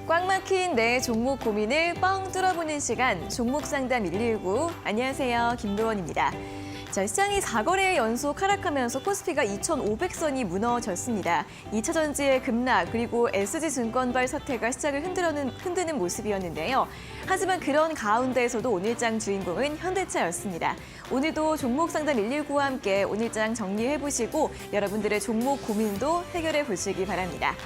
꽉 막힌 내 종목 고민을 뻥 뚫어보는 시간, 종목 상담 119. 안녕하세요, 김도원입니다. 자, 시장이 4거래 연속 하락하면서 코스피가 2,500선이 무너졌습니다. 2차 전지의 급락 그리고 SG증권발 사태가 시장을 흔드는 모습이었는데요. 하지만 그런 가운데에서도 오늘장 주인공은 현대차였습니다. 오늘도 종목 상담 119와 함께 오늘장 정리해보시고 여러분들의 종목 고민도 해결해 보시기 바랍니다.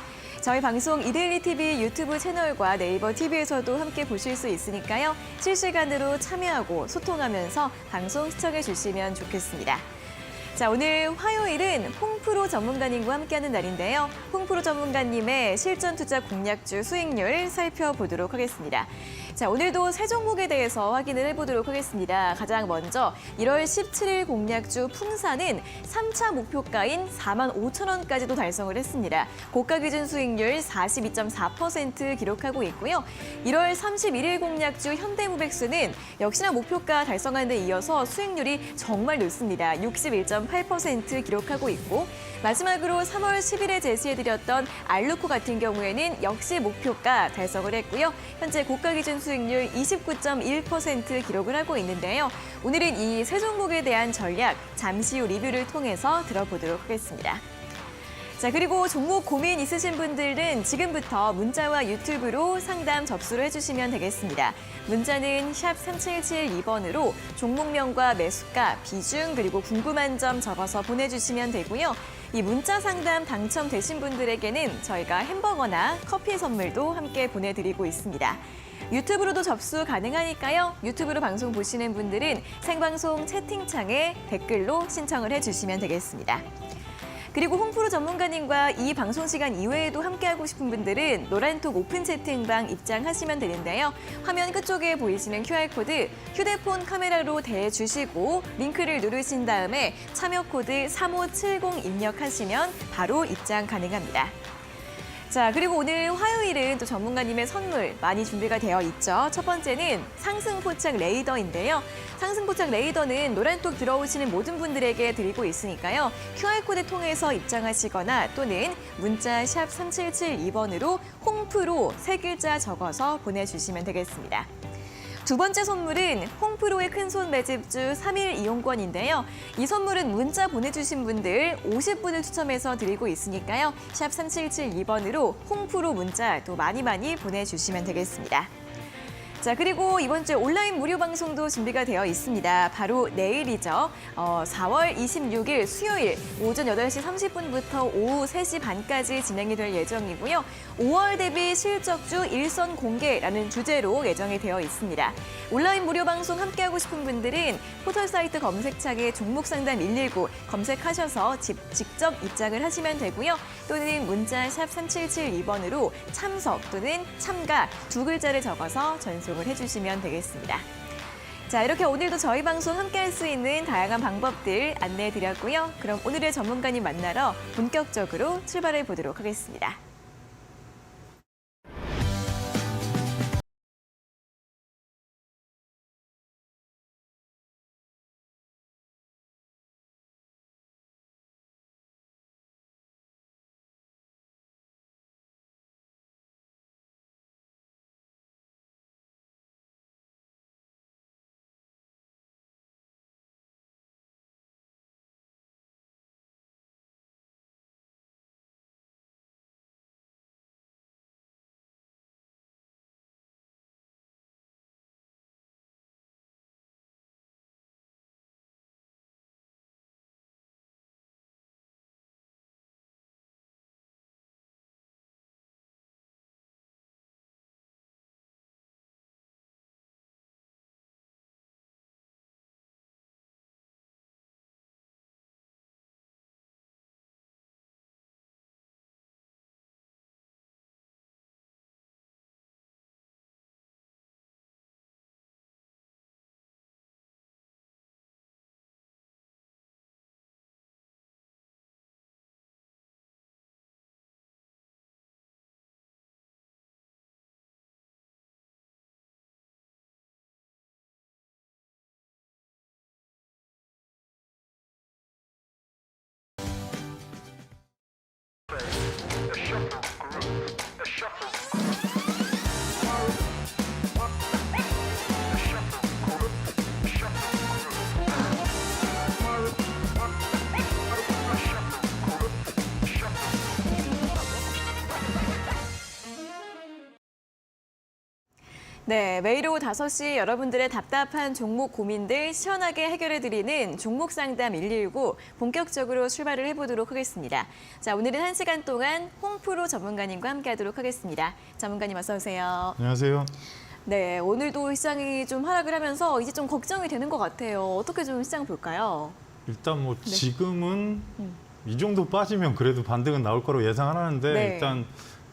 저희 방송 이데일리 TV 유튜브 채널과 네이버 TV에서도 함께 보실 수 있으니까요. 실시간으로 참여하고 소통하면서 방송 시청해 주시면 좋겠습니다. 자, 오늘 화요일은 홍프로 전문가님과 함께하는 날인데요. 홍프로 전문가님의 실전 투자 공략주 수익률 살펴보도록 하겠습니다. 자, 오늘도 세 종목에 대해서 확인을 해보도록 하겠습니다. 가장 먼저 1월 17일 공략주 풍산은 3차 목표가인 45,000원까지도 달성을 했습니다. 고가 기준 수익률 42.4% 기록하고 있고요. 1월 31일 공략주 현대무백수는 역시나 목표가 달성하는 데 이어서 수익률이 정말 높습니다. 61.8% 기록하고 있고 마지막으로 3월 10일에 제시해드렸던 알루코 같은 경우에는 역시 목표가 달성을 했고요. 현재 고가 기준 수익률 29.1% 기록을 하고 있는데요. 오늘은 이 세 종목에 대한 전략 잠시 후 리뷰를 통해서 들어보도록 하겠습니다. 자, 그리고 종목 고민 있으신 분들은 지금부터 문자와 유튜브로 상담 접수를 해주시면 되겠습니다. 문자는 샵 3772번으로 종목명과 매수가, 비중, 그리고 궁금한 점 적어서 보내주시면 되고요. 이 문자 상담 당첨되신 분들에게는 저희가 햄버거나 커피 선물도 함께 보내드리고 있습니다. 유튜브로도 접수 가능하니까요. 유튜브로 방송 보시는 분들은 생방송 채팅창에 댓글로 신청을 해주시면 되겠습니다. 그리고 홍프로 전문가님과 이 방송 시간 이외에도 함께하고 싶은 분들은 노란톡 오픈 채팅방 입장하시면 되는데요. 화면 끝쪽에 보이시는 QR코드 휴대폰 카메라로 대주시고 링크를 누르신 다음에 참여 코드 3570 입력하시면 바로 입장 가능합니다. 자, 그리고 오늘 화요일은 또 전문가님의 선물 많이 준비가 되어 있죠. 첫 번째는 상승포착 레이더인데요. 상승포착 레이더는 노란톡 들어오시는 모든 분들에게 드리고 있으니까요. QR코드 통해서 입장하시거나 또는 문자 샵 3772번으로 홍프로 세 글자 적어서 보내주시면 되겠습니다. 두 번째 선물은 홍프로의 큰손 매집주 3일 이용권인데요. 이 선물은 문자 보내주신 분들 50분을 추첨해서 드리고 있으니까요. 샵 3772번으로 홍프로 문자 또 많이 보내주시면 되겠습니다. 자, 그리고 이번 주 온라인 무료 방송도 준비가 되어 있습니다. 바로 내일이죠. 4월 26일 수요일 오전 8시 30분부터 오후 3시 반까지 진행이 될 예정이고요. 5월 대비 실적주 일선 공개라는 주제로 예정이 되어 있습니다. 온라인 무료 방송 함께하고 싶은 분들은 포털 사이트 검색창에 종목 상담 119 검색하셔서 직접 입장을 하시면 되고요. 또는 문자 샵 3772번으로 참석 또는 참가 두 글자를 적어서 전송을 해주시면 되겠습니다. 자, 이렇게 오늘도 저희 방송 함께할 수 있는 다양한 방법들 안내해드렸고요. 그럼 오늘의 전문가님 만나러 본격적으로 출발해 보도록 하겠습니다. 네, 매일 오후 5시 여러분들의 답답한 종목 고민들 시원하게 해결해드리는 종목 상담 119 본격적으로 출발을 해보도록 하겠습니다. 자, 오늘은 1시간 동안 홍프로 전문가님과 함께하도록 하겠습니다. 전문가님 어서 오세요. 안녕하세요. 네, 오늘도 시장이 좀 하락을 하면서 이제 좀 걱정이 되는 것 같아요. 어떻게 좀 시장 볼까요? 일단 뭐 네. 지금은 이 정도 빠지면 그래도 반등은 나올 거로 예상하는데 네. 일단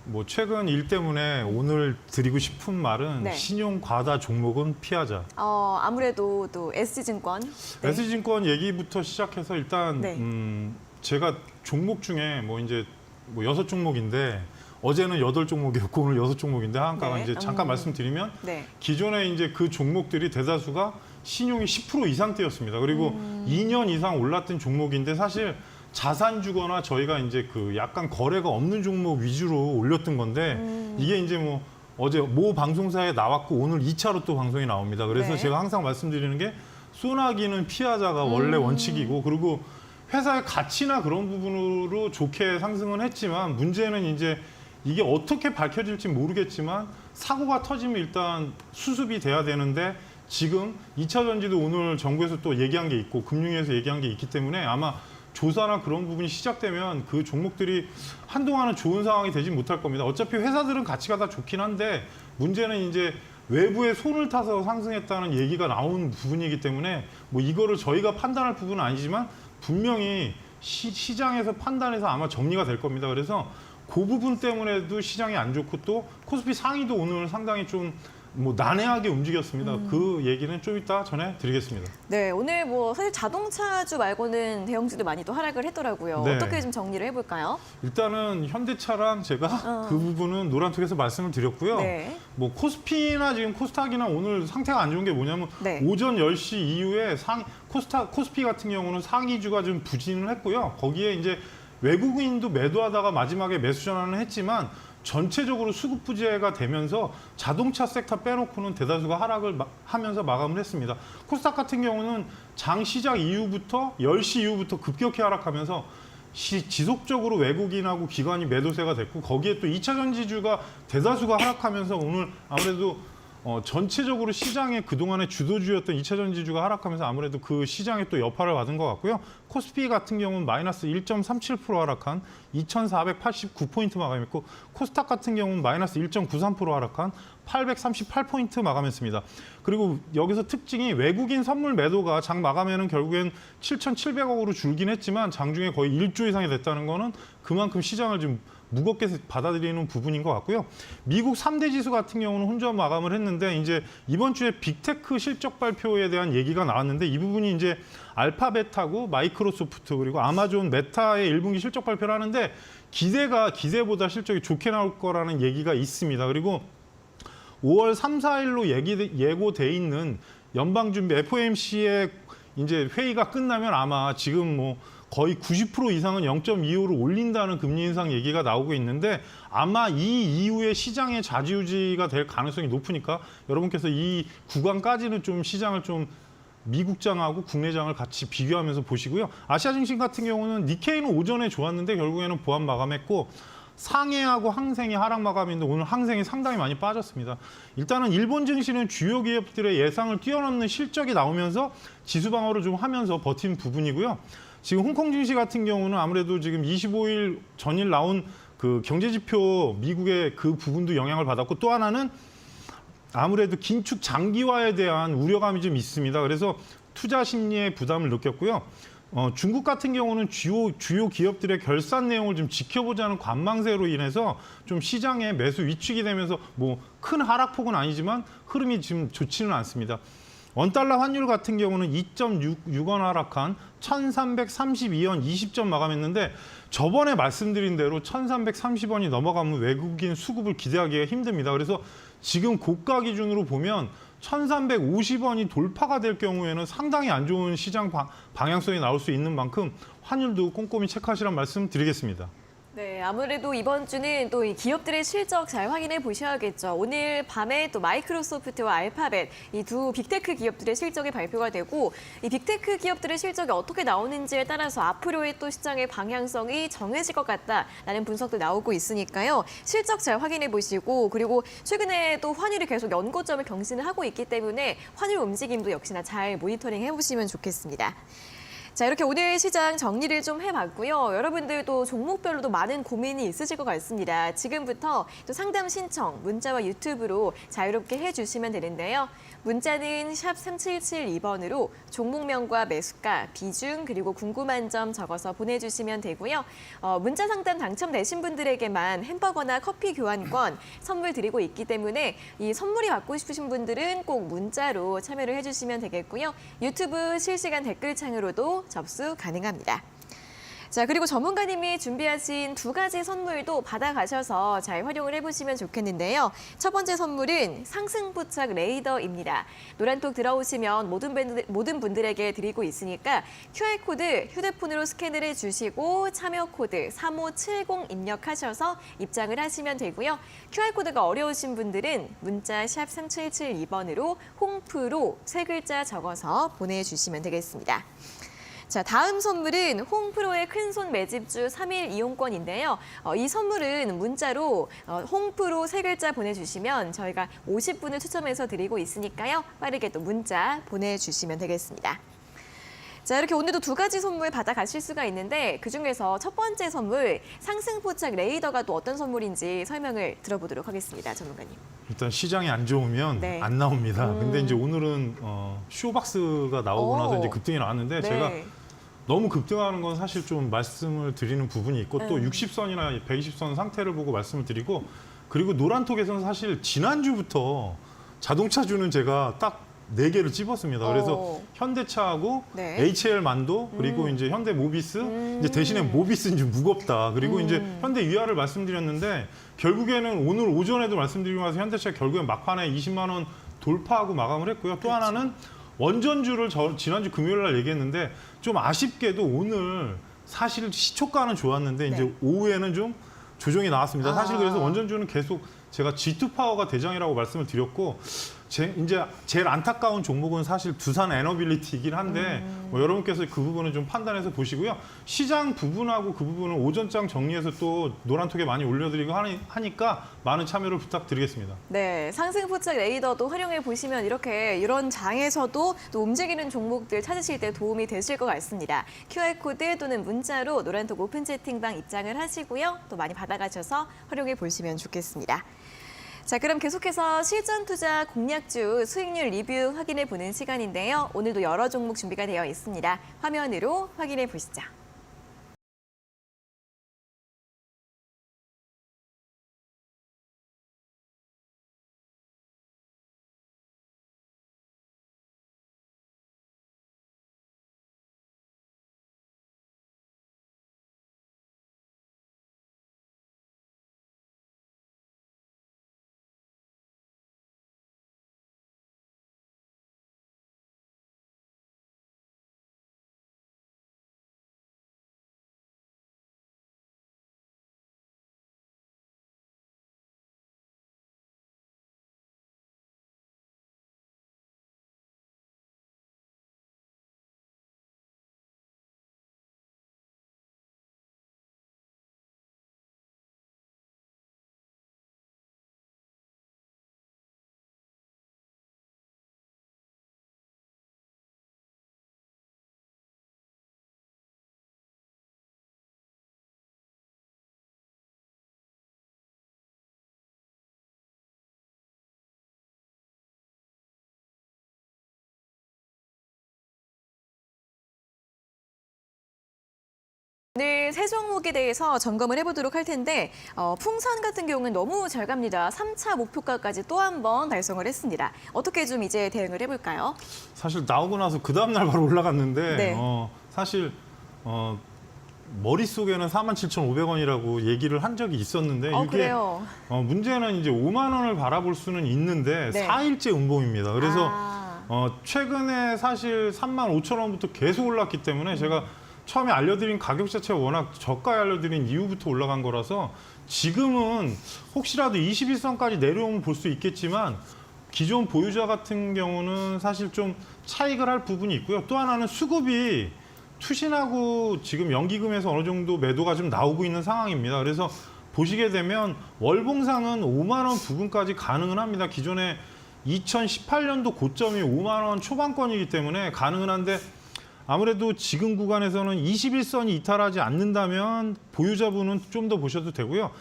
뭐 최근 일 때문에 오늘 드리고 싶은 말은 네. 신용 과다 종목은 피하자. 아무래도 또 SG증권. 네. SG증권 얘기부터 시작해서 일단 네. 제가 종목 중에 뭐 이제 뭐 6종목인데 어제는 8종목이었고 오늘 6종목인데 한가가 네. 이제 잠깐 말씀드리면 네. 기존에 이제 그 종목들이 대다수가 신용이 10% 이상대였습니다. 그리고 2년 이상 올랐던 종목인데 사실 자산주거나 저희가 이제 그 약간 거래가 없는 종목 위주로 올렸던 건데 이게 이제 뭐 어제 모 방송사에 나왔고 오늘 2차로 또 방송이 나옵니다. 그래서 네. 제가 항상 말씀드리는 게 쏘나기는 피하자가 원래 원칙이고 그리고 회사의 가치나 그런 부분으로 좋게 상승은 했지만 문제는 이제 이게 어떻게 밝혀질지 모르겠지만 사고가 터지면 일단 수습이 돼야 되는데 지금 2차 전지도 오늘 정부에서 또 얘기한 게 있고 금융위에서 얘기한 게 있기 때문에 아마 조사나 그런 부분이 시작되면 그 종목들이 한동안은 좋은 상황이 되지 못할 겁니다. 어차피 회사들은 가치가 다 좋긴 한데 문제는 이제 외부의 손을 타서 상승했다는 얘기가 나온 부분이기 때문에 뭐 이거를 저희가 판단할 부분은 아니지만 분명히 시장에서 판단해서 아마 정리가 될 겁니다. 그래서 그 부분 때문에도 시장이 안 좋고 또 코스피 상위도 오늘 상당히 좀 뭐 난해하게 움직였습니다. 그 얘기는 좀 이따 전해드리겠습니다. 네, 오늘 뭐 사실 자동차주 말고는 대형주도 많이 또 하락을 했더라고요. 네. 어떻게 좀 정리를 해볼까요? 일단은 현대차랑 제가 그 부분은 노란톡에서 말씀을 드렸고요. 네. 뭐 코스피나 지금 코스닥이나 오늘 상태가 안 좋은 게 뭐냐면 네. 오전 10시 이후에 코스피 같은 경우는 상위주가 좀 부진을 했고요. 거기에 이제 외국인도 매도하다가 마지막에 매수 전환을 했지만 전체적으로 수급 부재가 되면서 자동차 섹터 빼놓고는 대다수가 하락을 하면서 마감을 했습니다. 코스닥 같은 경우는 장 시작 이후부터 10시 이후부터 급격히 하락하면서 지속적으로 외국인하고 기관이 매도세가 됐고 거기에 또 2차 전지주가 대다수가 하락하면서 오늘 아무래도 전체적으로 시장의 그동안의 주도주였던 2차 전지주가 하락하면서 아무래도 그 시장에 또 여파를 받은 것 같고요. 코스피 같은 경우는 마이너스 1.37% 하락한 2,489포인트 마감했고 코스닥 같은 경우는 마이너스 1.93% 하락한 838포인트 마감했습니다. 그리고 여기서 특징이 외국인 선물 매도가 장 마감에는 결국엔 7,700억으로 줄긴 했지만 장중에 거의 1조 이상이 됐다는 거는 그만큼 시장을 좀 무겁게 받아들이는 부분인 것 같고요. 미국 3대 지수 같은 경우는 혼자 마감을 했는데 이제 이번 주에 빅테크 실적 발표에 대한 얘기가 나왔는데 이 부분이 이제 알파벳하고 마이크로소프트 그리고 아마존 메타의 1분기 실적 발표를 하는데 기대보다 실적이 좋게 나올 거라는 얘기가 있습니다. 그리고 5월 3, 4일로 예고돼 있는 연방준비 FOMC의 이제 회의가 끝나면 아마 지금 뭐 거의 90% 이상은 0.25로 올린다는 금리 인상 얘기가 나오고 있는데 아마 이 이후에 시장의 좌지우지가 될 가능성이 높으니까 여러분께서 이 구간까지는 좀 시장을 좀 미국장하고 국내장을 같이 비교하면서 보시고요. 아시아 증시 같은 경우는 니케이는 오전에 좋았는데 결국에는 보합 마감했고 상해하고 항생이 하락 마감인데 오늘 항생이 상당히 많이 빠졌습니다. 일단은 일본 증시는 주요 기업들의 예상을 뛰어넘는 실적이 나오면서 지수 방어를 좀 하면서 버틴 부분이고요. 지금 홍콩 증시 같은 경우는 아무래도 지금 25일 전일 나온 그 경제지표 미국의 그 부분도 영향을 받았고 또 하나는 아무래도 긴축 장기화에 대한 우려감이 좀 있습니다. 그래서 투자 심리에 부담을 느꼈고요. 중국 같은 경우는 주요 기업들의 결산 내용을 좀 지켜보자는 관망세로 인해서 좀 시장에 매수 위축이 되면서 뭐 큰 하락폭은 아니지만 흐름이 지금 좋지는 않습니다. 원달러 환율 같은 경우는 2.6원 하락한 1,332원 20점 마감했는데 저번에 말씀드린 대로 1,330원이 넘어가면 외국인 수급을 기대하기가 힘듭니다. 그래서 지금 고가 기준으로 보면 1,350원이 돌파가 될 경우에는 상당히 안 좋은 시장 방향성이 나올 수 있는 만큼 환율도 꼼꼼히 체크하시라는 말씀 드리겠습니다. 네, 아무래도 이번 주는 또 이 기업들의 실적 잘 확인해 보셔야겠죠. 오늘 밤에 또 마이크로소프트와 알파벳 이 두 빅테크 기업들의 실적이 발표가 되고 이 빅테크 기업들의 실적이 어떻게 나오는지에 따라서 앞으로의 또 시장의 방향성이 정해질 것 같다라는 분석도 나오고 있으니까요. 실적 잘 확인해 보시고 그리고 최근에 또 환율이 계속 연고점을 경신을 하고 있기 때문에 환율 움직임도 역시나 잘 모니터링 해보시면 좋겠습니다. 자, 이렇게 오늘 시장 정리를 좀 해봤고요. 여러분들도 종목별로도 많은 고민이 있으실 것 같습니다. 지금부터 또 상담 신청, 문자와 유튜브로 자유롭게 해주시면 되는데요. 문자는 샵 3772번으로 종목명과 매수가, 비중, 그리고 궁금한 점 적어서 보내주시면 되고요. 문자 상담 당첨되신 분들에게만 햄버거나 커피 교환권 선물 드리고 있기 때문에 이 선물이 받고 싶으신 분들은 꼭 문자로 참여를 해주시면 되겠고요. 유튜브 실시간 댓글창으로도 접수 가능합니다. 자, 그리고 전문가님이 준비하신 두 가지 선물도 받아가셔서 잘 활용을 해보시면 좋겠는데요. 첫 번째 선물은 상승부착 레이더입니다. 노란톡 들어오시면 모든 분들에게 드리고 있으니까 QR코드 휴대폰으로 스캔을 해주시고 참여 코드 3570 입력하셔서 입장을 하시면 되고요. QR코드가 어려우신 분들은 문자 샵 3772번으로 홍프로 세 글자 적어서 보내주시면 되겠습니다. 자, 다음 선물은 홍프로의 큰손 매집주 3일 이용권인데요. 이 선물은 문자로 홍프로 세 글자 보내주시면 저희가 50분을 추첨해서 드리고 있으니까요. 빠르게 또 문자 보내주시면 되겠습니다. 자, 이렇게 오늘도 두 가지 선물 받아가실 수가 있는데 그중에서 첫 번째 선물 상승포착 레이더가 또 어떤 선물인지 설명을 들어보도록 하겠습니다. 전문가님. 일단 시장이 안 좋으면 네. 안 나옵니다. 근데 이제 오늘은 쇼박스가 나오고 나서 이제 급등이 나왔는데 네. 제가 너무 급등하는 건 사실 좀 말씀을 드리는 부분이 있고 또 60선이나 120선 상태를 보고 말씀을 드리고 그리고 노란톡에서는 사실 지난주부터 자동차주는 제가 딱 4개를 찝었습니다. 그래서 현대차하고 네. HL만도 그리고 이제 현대모비스 이제 대신에 모비스는 좀 무겁다. 그리고 이제 현대위아를 말씀드렸는데 결국에는 오늘 오전에도 말씀드리고 나서 현대차가 결국엔 막판에 20만 원 돌파하고 마감을 했고요. 또 하나는 원전주를 지난주 금요일 날 얘기했는데 좀 아쉽게도 오늘 사실 시초가는 좋았는데 이제 오후에는 좀 조정이 나왔습니다. 사실 그래서 원전주는 계속 제가 G2 파워가 대장이라고 말씀을 드렸고 이제 제일 안타까운 종목은 사실 두산 에너빌리티이긴 한데 뭐 여러분께서 그 부분은 좀 판단해서 보시고요. 시장 부분하고 그 부분은 오전장 정리해서 또 노란톡에 많이 올려드리고 하니까 많은 참여를 부탁드리겠습니다. 네, 상승포착 레이더도 활용해 보시면 이런 장에서도 또 움직이는 종목들 찾으실 때 도움이 되실 것 같습니다. QR코드 또는 문자로 노란톡 오픈 채팅방 입장을 하시고요. 또 많이 받아가셔서 활용해 보시면 좋겠습니다. 자, 그럼 계속해서 실전 투자 공략주 수익률 리뷰 확인해 보는 시간인데요. 오늘도 여러 종목 준비가 되어 있습니다. 화면으로 확인해 보시죠. 오늘 세 종목에 대해서 점검을 해보도록 할 텐데 풍선 같은 경우는 너무 잘 갑니다. 3차 목표가까지 또 한 번 달성을 했습니다. 어떻게 좀 이제 대응을 해볼까요? 사실 나오고 나서 그 다음날 바로 올라갔는데 네. 사실 머릿속에는 47,500원이라고 얘기를 한 적이 있었는데 이게 그래요? 문제는 이제 5만 원을 바라볼 수는 있는데 네. 4일째 운봉입니다. 그래서 최근에 사실 35,000원부터 계속 올랐기 때문에 제가 처음에 알려드린 가격 자체가 워낙 저가에 알려드린 이후부터 올라간 거라서 지금은 혹시라도 21선까지 내려오면 볼 수 있겠지만 기존 보유자 같은 경우는 사실 좀 차익을 할 부분이 있고요. 또 하나는 수급이 투신하고 지금 연기금에서 어느 정도 매도가 좀 나오고 있는 상황입니다. 그래서 보시게 되면 월봉상은 5만 원 부근까지 가능은 합니다. 기존에 2018년도 고점이 5만 원 초반권이기 때문에 가능은 한데 아무래도 지금 구간에서는 21선이 이탈하지 않는다면 보유자분은 좀 더 보셔도 되고요.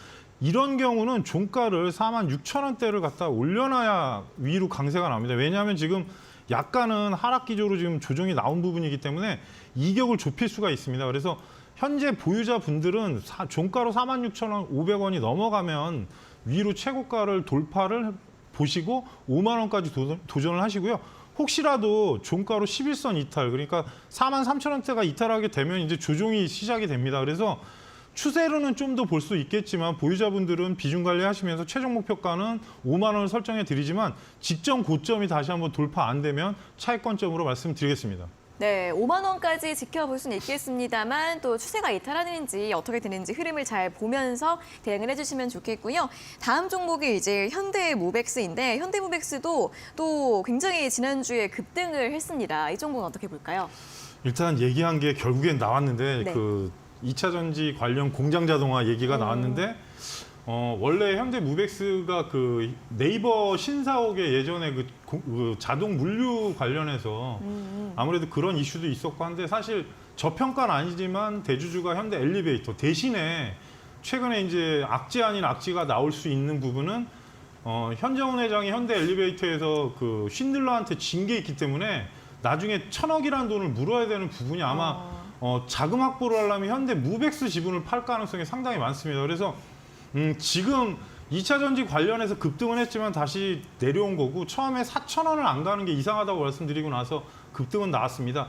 이런 경우는 종가를 4만 6천 원대를 갖다 올려놔야 위로 강세가 나옵니다. 왜냐하면 지금 약간은 하락 기조로 지금 조정이 나온 부분이기 때문에 이격을 좁힐 수가 있습니다. 그래서 현재 보유자분들은 종가로 4만 6천 원, 500원이 넘어가면 위로 최고가를 돌파를 보시고 5만 원까지 도전을 하시고요. 혹시라도 종가로 11선 이탈, 그러니까 4만 3천 원대가 이탈하게 되면 이제 조정이 시작이 됩니다. 그래서 추세로는 좀 더 볼 수 있겠지만 보유자분들은 비중 관리하시면서 최종 목표가는 5만 원을 설정해 드리지만 직전 고점이 다시 한번 돌파 안 되면 차익권점으로 말씀드리겠습니다. 네, 5만 원까지 지켜볼 수는 있겠습니다만 또 추세가 이탈하는지 어떻게 되는지 흐름을 잘 보면서 대응을 해주시면 좋겠고요. 다음 종목이 이제 현대모백스인데 현대모백스도 또 굉장히 지난주에 급등을 했습니다. 이 종목은 어떻게 볼까요? 일단 얘기한 게 결국엔 나왔는데 네. 그 2차 전지 관련 공장 자동화 얘기가 나왔는데 원래 현대모백스가 그 네이버 신사옥의 예전에 그 자동 물류 관련해서 아무래도 그런 이슈도 있었고 한데 사실 저평가는 아니지만 대주주가 현대 엘리베이터 대신에 최근에 이제 악재 아닌 악재가 나올 수 있는 부분은 현정훈 회장이 현대 엘리베이터에서 그 쉰들러한테 진 게 있기 때문에 나중에 1,000억이라는 돈을 물어야 되는 부분이 아마 자금 확보를 하려면 현대 모백스 지분을 팔 가능성이 상당히 많습니다. 그래서 지금 2차 전지 관련해서 급등은 했지만 다시 내려온 거고 처음에 4,000원을 안 가는 게 이상하다고 말씀드리고 나서 급등은 나왔습니다.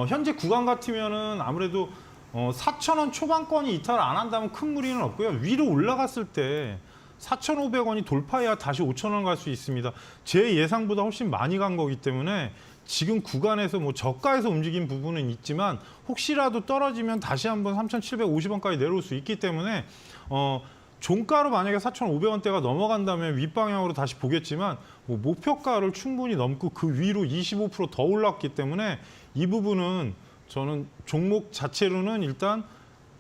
현재 구간 같으면은 아무래도 4,000원 초반권이 이탈 안 한다면 큰 무리는 없고요. 위로 올라갔을 때 4,500원이 돌파해야 다시 5,000원 갈 수 있습니다. 제 예상보다 훨씬 많이 간 거기 때문에 지금 구간에서 뭐 저가에서 움직인 부분은 있지만 혹시라도 떨어지면 다시 한번 3,750원까지 내려올 수 있기 때문에 종가로 만약에 4,500원대가 넘어간다면 윗방향으로 다시 보겠지만 뭐 목표가를 충분히 넘고 그 위로 25% 더 올랐기 때문에 이 부분은 저는 종목 자체로는 일단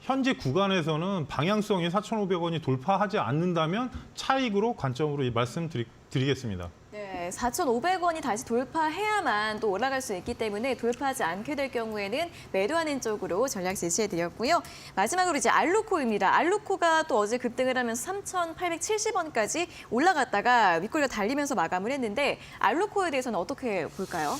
현재 구간에서는 방향성이 4,500원이 돌파하지 않는다면 차익으로 관점으로 말씀드리겠습니다. 네, 4,500원이 다시 돌파해야만 또 올라갈 수 있기 때문에 돌파하지 않게 될 경우에는 매도하는 쪽으로 전략 제시해드렸고요. 마지막으로 이제 알루코입니다. 알루코가 또 어제 급등을 하면서 3,870원까지 올라갔다가 윗꼬리가 달리면서 마감을 했는데 알루코에 대해서는 어떻게 볼까요?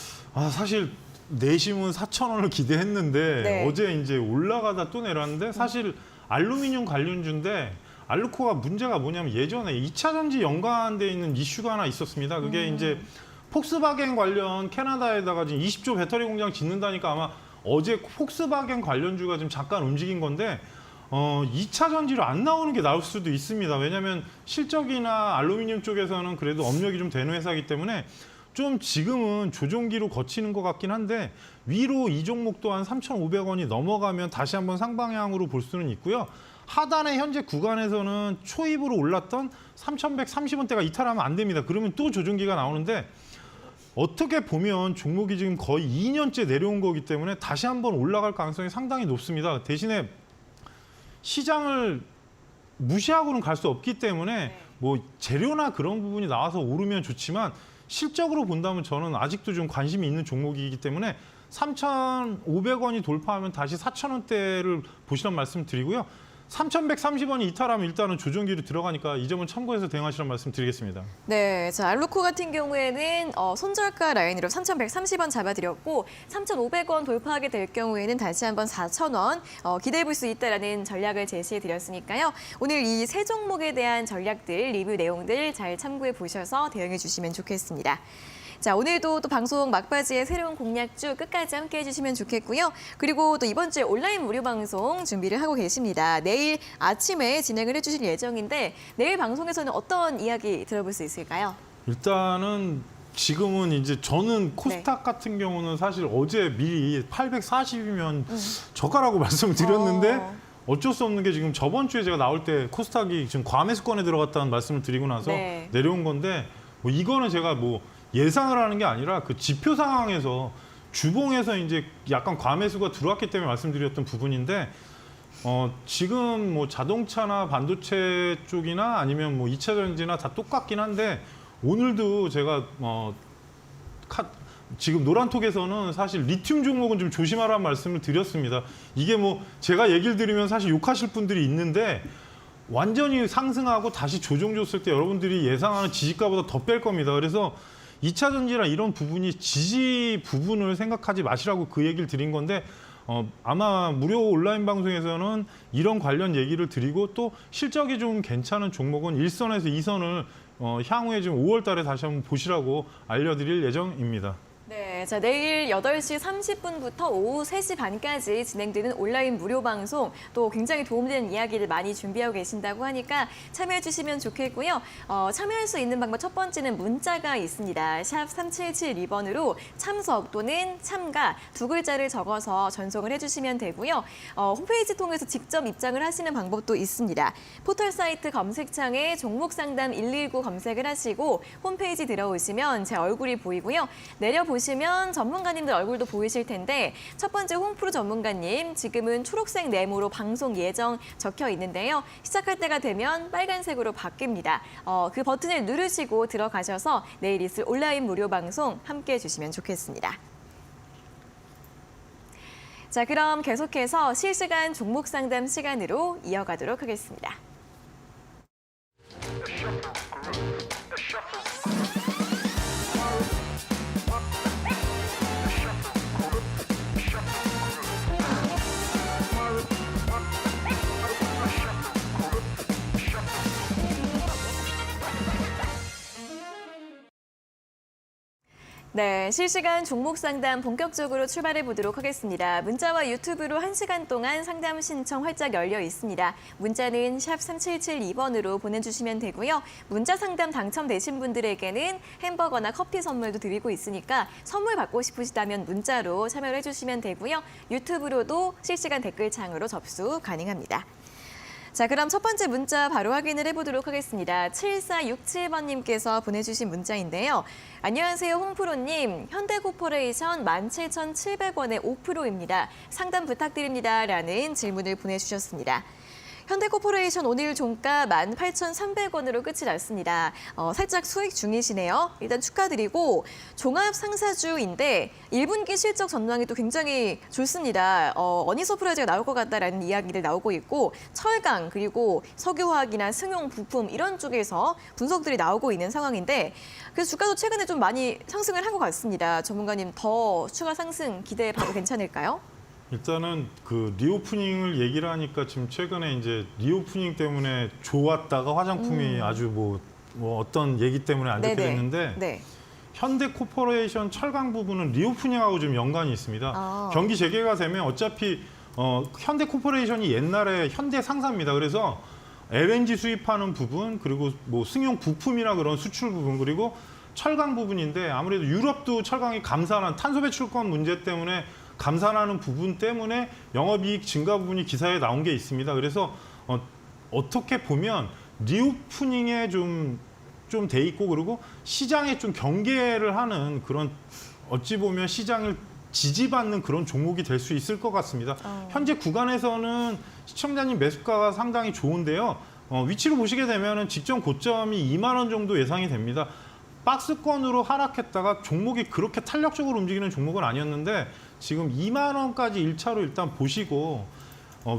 사실 내심은 4,000원을 기대했는데 네. 어제 이제 올라가다 또 내렸는데 사실 알루미늄 관련주인데 알루코가 문제가 뭐냐면 예전에 2차 전지 연관돼 있는 이슈가 하나 있었습니다. 그게 이제 폭스바겐 관련 캐나다에다가 지금 20조 배터리 공장 짓는다니까 아마 어제 폭스바겐 관련주가 좀 잠깐 움직인 건데 2차 전지로 안 나오는 게 나올 수도 있습니다. 왜냐하면 실적이나 알루미늄 쪽에서는 그래도 업력이 좀 되는 회사이기 때문에 좀 지금은 조정기로 거치는 것 같긴 한데 위로 이 종목 또한 3,500원이 넘어가면 다시 한번 상방향으로 볼 수는 있고요. 하단의 현재 구간에서는 초입으로 올랐던 3,130원대가 이탈하면 안 됩니다. 그러면 또 조정기가 나오는데 어떻게 보면 종목이 지금 거의 2년째 내려온 거기 때문에 다시 한번 올라갈 가능성이 상당히 높습니다. 대신에 시장을 무시하고는 갈 수 없기 때문에 뭐 재료나 그런 부분이 나와서 오르면 좋지만 실적으로 본다면 저는 아직도 좀 관심이 있는 종목이기 때문에 3,500원이 돌파하면 다시 4,000원대를 보시란 말씀 드리고요. 3,130원이 이탈하면 일단은 조정기로 들어가니까 이 점은 참고해서 대응하시란 말씀 드리겠습니다. 네, 자 알루코 같은 경우에는 손절가 라인으로 3,130원 잡아드렸고 3,500원 돌파하게 될 경우에는 다시 한번 4,000원 기대해볼 수 있다라는 전략을 제시해드렸으니까요. 오늘 이 세 종목에 대한 전략들, 리뷰 내용들 잘 참고해 보셔서 대응해 주시면 좋겠습니다. 자, 오늘도 또 방송 막바지에 새로운 공략주 끝까지 함께해 주시면 좋겠고요. 그리고 또 이번 주에 온라인 무료 방송 준비를 하고 계십니다. 내일 아침에 진행을 해주실 예정인데 내일 방송에서는 어떤 이야기 들어볼 수 있을까요? 일단은 지금은 이제 저는 코스닥 같은 경우는 사실 어제 미리 840이면 저가라고 말씀드렸는데 어쩔 수 없는 게 지금 저번 주에 제가 나올 때 코스닥이 지금 과매수권에 들어갔다는 말씀을 드리고 나서 네. 내려온 건데 뭐 이거는 제가 뭐 예상을 하는 게 아니라 그 지표 상황에서 주봉에서 이제 약간 과매수가 들어왔기 때문에 말씀드렸던 부분인데 지금 뭐 자동차나 반도체 쪽이나 아니면 뭐 2차 전지나 다 똑같긴 한데 오늘도 제가 지금 노란톡에서는 사실 리튬 종목은 좀 조심하라는 말씀을 드렸습니다. 이게 뭐 제가 얘기를 드리면 사실 욕하실 분들이 있는데 완전히 상승하고 다시 조정 줬을 때 여러분들이 예상하는 지지가보다 더 뺄 겁니다. 그래서 2차 전지나 이런 부분이 지지 부분을 생각하지 마시라고 그 얘기를 드린 건데 아마 무료 온라인 방송에서는 이런 관련 얘기를 드리고 또 실적이 좀 괜찮은 종목은 1선에서 2선을 향후에 좀 5월 달에 다시 한번 보시라고 알려드릴 예정입니다. 네, 자 내일 8시 30분부터 오후 3시 반까지 진행되는 온라인 무료 방송 또 굉장히 도움되는 이야기를 많이 준비하고 계신다고 하니까 참여해 주시면 좋겠고요. 참여할 수 있는 방법 첫 번째는 문자가 있습니다. 샵 3772번으로 참석 또는 참가 두 글자를 적어서 전송을 해주시면 되고요. 홈페이지 통해서 직접 입장을 하시는 방법도 있습니다. 포털 사이트 검색창에 종목상담 119 검색을 하시고 홈페이지 들어오시면 제 얼굴이 보이고요. 내려보시면 전문가님들 얼굴도 보이실 텐데 첫 번째 홈프로 전문가님 지금은 초록색 네모로 방송 예정 적혀 있는데요. 시작할 때가 되면 빨간색으로 바뀝니다. 그 버튼을 누르시고 들어가셔서 내일 있을 온라인 무료 방송 함께해 주시면 좋겠습니다. 자, 그럼 계속해서 실시간 종목 상담 시간으로 이어가도록 하겠습니다. 네, 실시간 종목 상담 본격적으로 출발해 보도록 하겠습니다. 문자와 유튜브로 1시간 동안 상담 신청 활짝 열려 있습니다. 문자는 샵 3772번으로 보내주시면 되고요. 문자 상담 당첨되신 분들에게는 햄버거나 커피 선물도 드리고 있으니까 선물 받고 싶으시다면 문자로 참여를 해주시면 되고요. 유튜브로도 실시간 댓글창으로 접수 가능합니다. 자, 그럼 첫 번째 문자 바로 확인을 해보도록 하겠습니다. 7467번님께서 보내주신 문자인데요. 안녕하세요, 홍프로님. 현대코퍼레이션 17,700원의 5%입니다. 상담 부탁드립니다. 라는 질문을 보내주셨습니다. 현대코퍼레이션 오늘 종가 18,300원으로 끝이 났습니다. 살짝 수익 중이시네요. 일단 축하드리고 종합상사주인데 1분기 실적 전망이 또 굉장히 좋습니다. 어닝서프라이즈가 나올 것 같다라는 이야기를 나오고 있고 철강 그리고 석유화학이나 승용 부품 이런 쪽에서 분석들이 나오고 있는 상황인데 그래서 주가도 최근에 좀 많이 상승을 한 것 같습니다. 전문가님 더 추가 상승 기대해봐도 괜찮을까요? 일단은 그 리오프닝을 얘기를 하니까 지금 최근에 이제 리오프닝 때문에 좋았다가 화장품이 아주 뭐 어떤 얘기 때문에 안 좋게 됐는데 네. 현대코퍼레이션 철강 부분은 리오프닝하고 좀 연관이 있습니다. 경기 재개가 되면 어차피 현대코퍼레이션이 옛날에 현대상사입니다. 그래서 LNG 수입하는 부분 그리고 뭐 승용 부품이나 그런 수출 부분 그리고 철강 부분인데 아무래도 유럽도 철강이 감산한 탄소 배출권 문제 때문에 감산하는 부분 때문에 영업이익 증가 부분이 기사에 나온 게 있습니다. 그래서 어떻게 보면 리오프닝에 좀 돼 있고 그리고 시장에 좀 경계를 하는 그런 어찌 보면 시장을 지지받는 그런 종목이 될 수 있을 것 같습니다. 현재 구간에서는 시청자님 매수가가 상당히 좋은데요. 위치로 보시게 되면 직전 고점이 2만 원 정도 예상이 됩니다. 박스권으로 하락했다가 종목이 그렇게 탄력적으로 움직이는 종목은 아니었는데 지금 2만 원까지 1차로 일단 보시고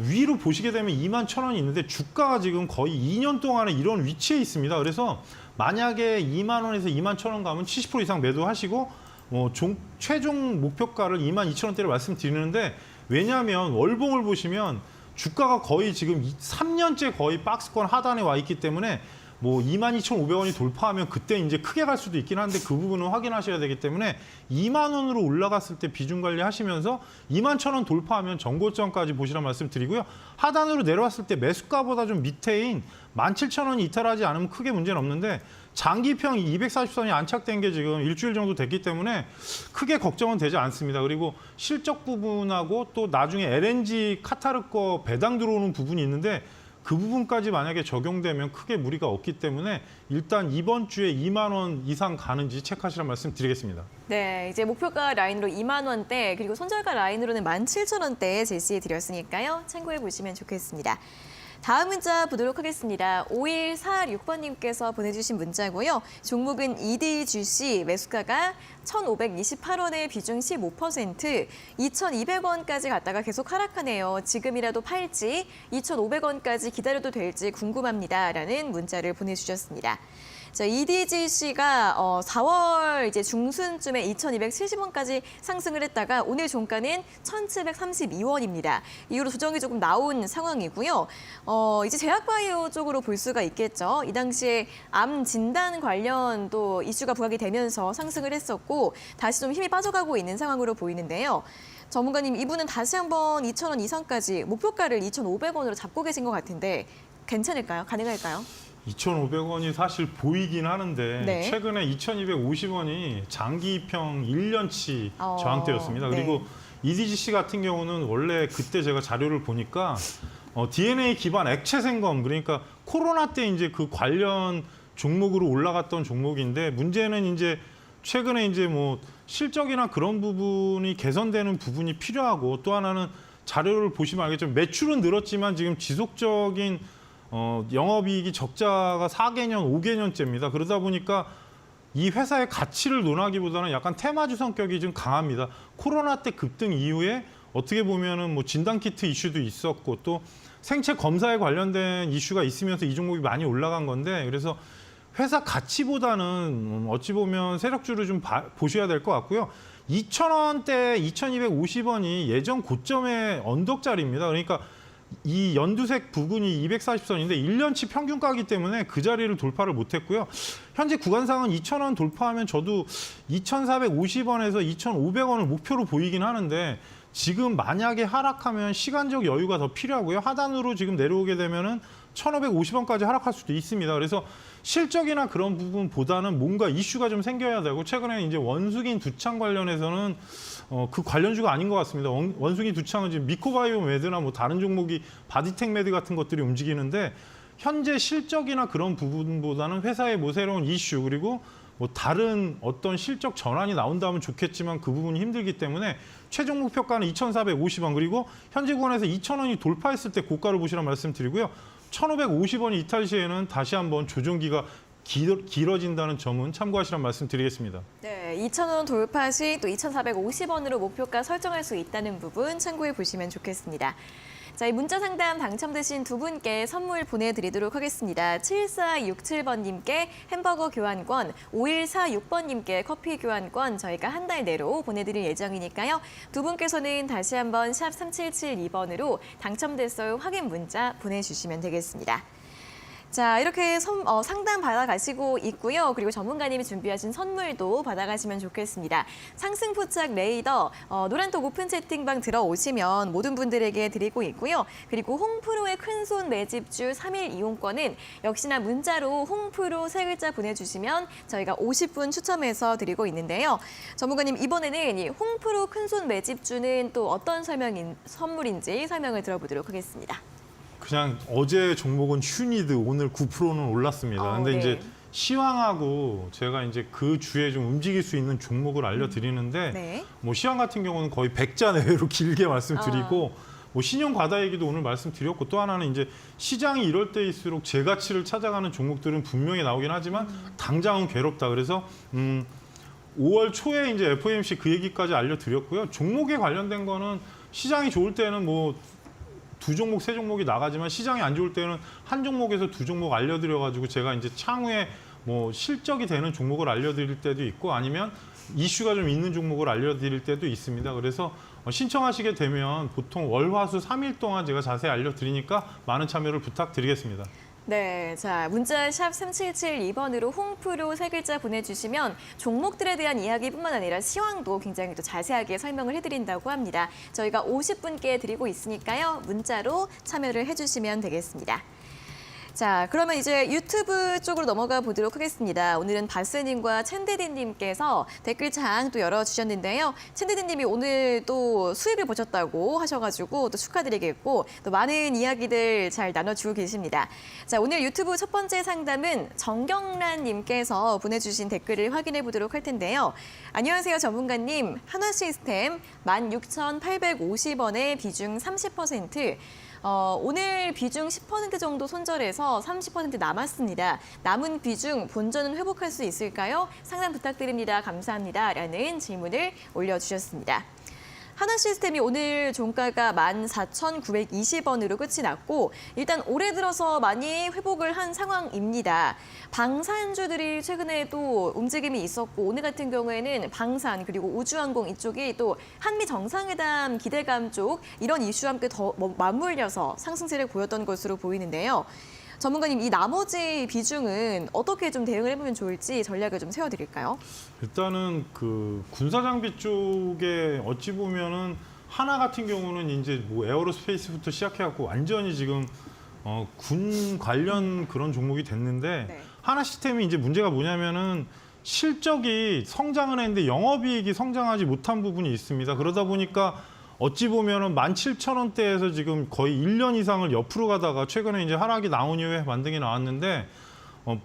위로 보시게 되면 2만 1,000원이 있는데 주가가 지금 거의 2년 동안에 이런 위치에 있습니다. 그래서 만약에 2만 원에서 2만 1,000원 가면 70% 이상 매도하시고 최종 목표가를 2만 2,000원대를 말씀드리는데 왜냐하면 월봉을 보시면 주가가 거의 지금 3년째 거의 박스권 하단에 와 있기 때문에 뭐 22,500원이 돌파하면 그때 이제 크게 갈 수도 있긴 한데 그 부분은 확인하셔야 되기 때문에 2만 원으로 올라갔을 때 비중 관리하시면서 2만 1,000원 돌파하면 정고점까지 보시란 말씀 드리고요. 하단으로 내려왔을 때 매수가보다 좀 밑에인 17,000원이 이탈하지 않으면 크게 문제는 없는데 장기평 240선이 안착된 게 지금 일주일 정도 됐기 때문에 크게 걱정은 되지 않습니다. 그리고 실적 부분하고 또 나중에 LNG 카타르 거 배당 들어오는 부분이 있는데 그 부분까지 만약에 적용되면 크게 무리가 없기 때문에 일단 이번 주에 2만 원 이상 가는지 체크하시라는 말씀 드리겠습니다. 네, 이제 목표가 라인으로 2만 원대 그리고 손절가 라인으로는 17,000원대에 제시해 드렸으니까요. 참고해 보시면 좋겠습니다. 다음 문자 보도록 하겠습니다. 5146번님께서 보내주신 문자고요. 종목은 EDGC 매수가가 1,528원에 비중 15%, 2,200원까지 갔다가 계속 하락하네요. 지금이라도 팔지 2,500원까지 기다려도 될지 궁금합니다. 라는 문자를 보내주셨습니다. 자, EDGC가 4월 이제 중순쯤에 2,270원까지 상승을 했다가 오늘 종가는 1,732원입니다. 이후로 조정이 조금 나온 상황이고요. 이제 제약바이오 쪽으로 볼 수가 있겠죠. 이 당시에 암 진단 관련 또 이슈가 부각이 되면서 상승을 했었고 다시 좀 힘이 빠져가고 있는 상황으로 보이는데요. 전문가님, 이분은 다시 한번 2,000원 이상까지 목표가를 2,500원으로 잡고 계신 것 같은데 괜찮을까요? 가능할까요? 2,500원이 사실 보이긴 하는데 네. 최근에 2,250원이 장기평 1년치 저항대였습니다. 네. 그리고 EDGC 같은 경우는 원래 그때 제가 자료를 보니까 DNA 기반 액체 생검 그러니까 코로나 때 이제 그 관련 종목으로 올라갔던 종목인데 문제는 이제 최근에 이제 뭐 실적이나 그런 부분이 개선되는 부분이 필요하고 또 하나는 자료를 보시면 알겠지만 매출은 늘었지만 지금 지속적인 영업이익이 적자가 4개년, 5개년째입니다. 그러다 보니까 이 회사의 가치를 논하기보다는 약간 테마주 성격이 좀 강합니다. 코로나 때 급등 이후에 어떻게 보면은 뭐 진단키트 이슈도 있었고 또 생체 검사에 관련된 이슈가 있으면서 이 종목이 많이 올라간 건데 그래서 회사 가치보다는 어찌 보면 세력주를 좀 보셔야 될 것 같고요. 2,000원대 2,250원이 예전 고점의 언덕자리입니다. 그러니까 이 연두색 부근이 240선인데 1년치 평균가이기 때문에 그 자리를 돌파를 못했고요. 현재 구간상은 2,000원 돌파하면 저도 2,450원에서 2,500원을 목표로 보이긴 하는데 지금 만약에 하락하면 시간적 여유가 더 필요하고요. 하단으로 지금 내려오게 되면은 1,550원까지 하락할 수도 있습니다. 그래서 실적이나 그런 부분보다는 뭔가 이슈가 좀 생겨야 되고 최근에 이제 원숭이 두창 관련해서는 그 관련주가 아닌 것 같습니다. 원숭이 두창은 지금 미코바이오 매드나 뭐 다른 종목이 바디텍 매드 같은 것들이 움직이는데 현재 실적이나 그런 부분보다는 회사의 뭐 새로운 이슈 그리고 뭐 다른 어떤 실적 전환이 나온다면 좋겠지만 그 부분이 힘들기 때문에 최종 목표가는 2,450원 그리고 현재 구간에서 2,000원이 돌파했을 때 고가를 보시라는 말씀드리고요. 1,550원이 이탈 시에는 다시 한번 조정기가 길어진다는 점은 참고하시라는 말씀 드리겠습니다. 네, 2,000원 돌파 시 또 2,450원으로 목표가 설정할 수 있다는 부분 참고해 보시면 좋겠습니다. 자, 이 문자 상담 당첨되신 두 분께 선물 보내드리도록 하겠습니다. 7467번님께 햄버거 교환권, 5146번님께 커피 교환권 저희가 한 달 내로 보내드릴 예정이니까요. 두 분께서는 다시 한번 샵 3772번으로 당첨됐어요 확인 문자 보내주시면 되겠습니다. 자, 이렇게 상담 받아가시고 있고요. 그리고 전문가님이 준비하신 선물도 받아가시면 좋겠습니다. 상승 포착 레이더, 노란톡 오픈 채팅방 들어오시면 모든 분들에게 드리고 있고요. 그리고 홍프로의 큰손 매집주 3일 이용권은 역시나 문자로 홍프로 세 글자 보내주시면 저희가 50분 추첨해서 드리고 있는데요. 전문가님, 이번에는 이 홍프로 큰손 매집주는 또 어떤 선물인지 설명을 들어보도록 하겠습니다. 그냥 어제 종목은 휴니드 오늘 9%는 올랐습니다. 근데 네. 이제 시황하고 제가 이제 그 주에 좀 움직일 수 있는 종목을 알려드리는데 네. 뭐 시황 같은 경우는 거의 100자 내외로 길게 말씀드리고 뭐 신용 과다 얘기도 오늘 말씀드렸고 또 하나는 이제 시장이 이럴 때일수록 제 가치를 찾아가는 종목들은 분명히 나오긴 하지만 당장은 괴롭다. 그래서 5월 초에 이제 FOMC 그 얘기까지 알려드렸고요. 종목에 관련된 거는 시장이 좋을 때는 뭐 두 종목, 세 종목이 나가지만 시장이 안 좋을 때는 한 종목에서 두 종목 알려드려가지고 제가 이제 향후에 뭐 실적이 되는 종목을 알려드릴 때도 있고 아니면 이슈가 좀 있는 종목을 알려드릴 때도 있습니다. 그래서 신청하시게 되면 보통 월, 화, 수 3일 동안 제가 자세히 알려드리니까 많은 참여를 부탁드리겠습니다. 네, 자 문자 샵 3772번으로 홍프로 세 글자 보내주시면 종목들에 대한 이야기뿐만 아니라 시황도 굉장히 또 자세하게 설명을 해드린다고 합니다. 저희가 50분께 드리고 있으니까요. 문자로 참여를 해주시면 되겠습니다. 자, 그러면 이제 유튜브 쪽으로 넘어가 보도록 하겠습니다. 오늘은 바스님과 첸데디님께서 댓글창 또 열어주셨는데요. 첸데디님이 오늘 또 수익을 보셨다고 하셔가지고 또 축하드리겠고 또 많은 이야기들 잘 나눠주고 계십니다. 자, 오늘 유튜브 첫 번째 상담은 정경란님께서 보내주신 댓글을 확인해 보도록 할 텐데요. 안녕하세요, 전문가님. 한화 시스템 16,850원에 비중 30%. 오늘 비중 10% 정도 손절해서 30% 남았습니다. 남은 비중 본전은 회복할 수 있을까요? 상담 부탁드립니다. 감사합니다. 라는 질문을 올려주셨습니다. 한화 시스템이 오늘 종가가 14,920원으로 끝이 났고 일단 올해 들어서 많이 회복을 한 상황입니다. 방산주들이 최근에 또 움직임이 있었고 오늘 같은 경우에는 방산 그리고 우주항공 이쪽이 또 한미 정상회담 기대감 쪽 이런 이슈와 함께 더 맞물려서 상승세를 보였던 것으로 보이는데요. 전문가님, 이 나머지 비중은 어떻게 좀 대응을 해보면 좋을지 전략을 좀 세워드릴까요? 일단은 그 군사 장비 쪽에 어찌 보면은 하나 같은 경우는 이제 뭐 에어로스페이스부터 시작해갖고 완전히 지금 군 관련 그런 종목이 됐는데 네. 하나 시스템이 이제 문제가 뭐냐면은 실적이 성장은 했는데 영업이익이 성장하지 못한 부분이 있습니다. 그러다 보니까 어찌 보면은 17,000원대에서 지금 거의 1년 이상을 옆으로 가다가 최근에 이제 하락이 나온 이후에 반등이 나왔는데